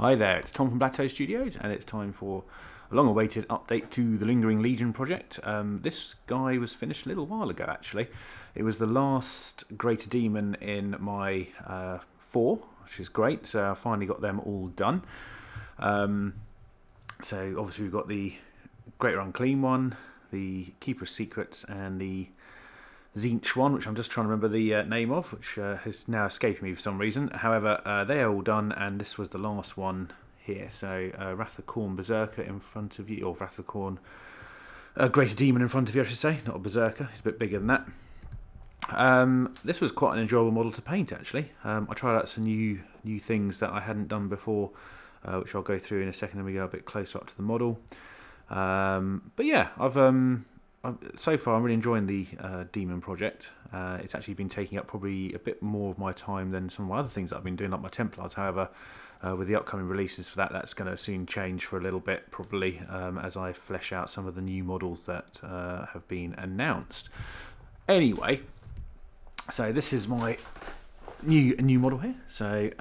Hi there, it's Tom from Blacktoe Studios, and it's time for a long-awaited update to the Lingering Legion project. This guy was finished a little while ago, actually. It was the last Greater Demon in my 4, which is great, so I finally got them all done. So obviously we've got the Greater Unclean one, the Keeper of Secrets, and the Tzeentch one, which I'm just trying to remember the name of, which has now escaped me for some reason. However, they are all done, and this was the last one here. So Wrath of Khorne Berserker in front of you, or Wrath of Khorne Greater Demon in front of you, I should say, not a Berserker. He's a bit bigger than that. This was quite an enjoyable model to paint, actually. I tried out some new things that I hadn't done before, which I'll go through in a second when we go a bit closer up to the model. But yeah, so far I'm really enjoying the Deamon project. It's actually been taking up probably a bit more of my time than some of my other things that I've been doing, like my Templars. However, with the upcoming releases for that, that's going to soon change for a little bit, probably, as I flesh out some of the new models that have been announced. Anyway, so this is my new model here. So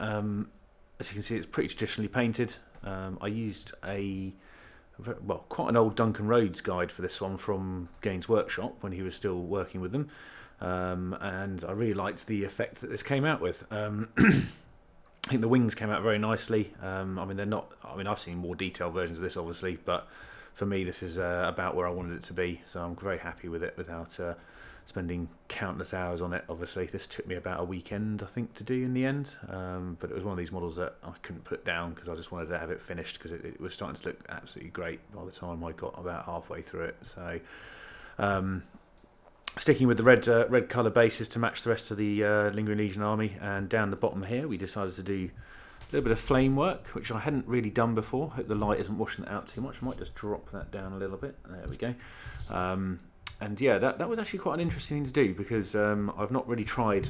as you can see, it's pretty traditionally painted. I used quite an old Duncan Rhodes guide for this one from Games Workshop when he was still working with them, and I really liked the effect that this came out with. I think the wings came out very nicely. I mean, they're not. I mean, I've seen more detailed versions of this, obviously, but for me, this is about where I wanted it to be. So I'm very happy with it without spending countless hours on it. Obviously, this took me about a weekend, I think, to do in the end. But it was one of these models that I couldn't put down because I just wanted to have it finished, because it was starting to look absolutely great by the time I got about halfway through it. So sticking with the red colour bases to match the rest of the Lingering Legion army, and down the bottom here we decided to do a little bit of flame work, which I hadn't really done before. Hope the light isn't washing it out too much. I might just drop that down a little bit. There we go. And yeah, that was actually quite an interesting thing to do, because I've not really tried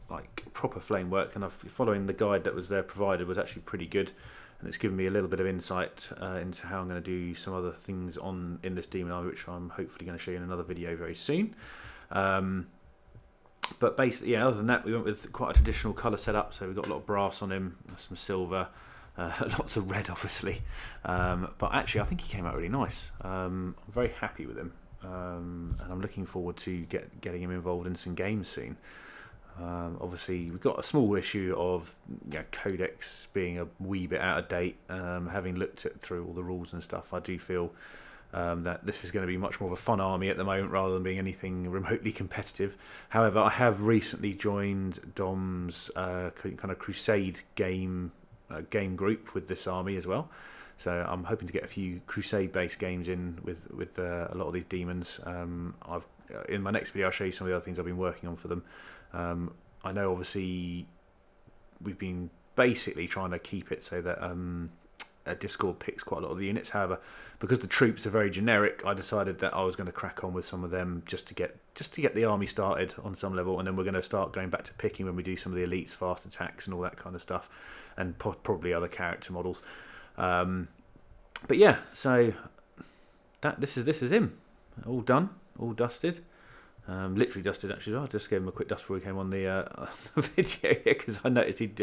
like proper flame work, and following the guide that was there provided was actually pretty good, and it's given me a little bit of insight into how I'm going to do some other things in this Demon army, which I'm hopefully going to show you in another video very soon. But basically, yeah, other than that, we went with quite a traditional colour setup. So we've got a lot of brass on him, some silver, lots of red, obviously. But actually, I think he came out really nice. I'm very happy with him. And I'm looking forward to getting him involved in some games soon. Obviously, we've got a small issue of Codex being a wee bit out of date. Having looked through all the rules and stuff, I do feel that this is going to be much more of a fun army at the moment rather than being anything remotely competitive. However, I have recently joined Dom's kind of Crusade game group with this army as well. So I'm hoping to get a few Crusade-based games in with a lot of these Demons. In my next video, I'll show you some of the other things I've been working on for them. I know, obviously, we've been basically trying to keep it so that Discord picks quite a lot of the units. However, because the troops are very generic, I decided that I was going to crack on with some of them just to get the army started on some level, and then we're going to start going back to picking when we do some of the elites, fast attacks, and all that kind of stuff, and probably other character models. But yeah, so this is him, all done, all dusted, literally dusted actually. I just gave him a quick dust before he came on the video here, because I noticed it's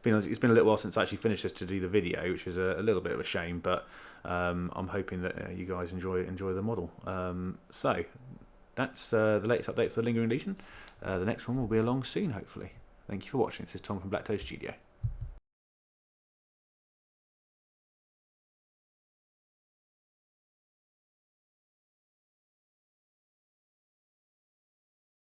been a little while since I actually finished this to do the video, which is a little bit of a shame, but I'm hoping that you guys enjoy the model. So that's the latest update for the Lingering Legion. The next one will be along soon, hopefully. Thank you for watching. This is Tom from Blacktoe Studio.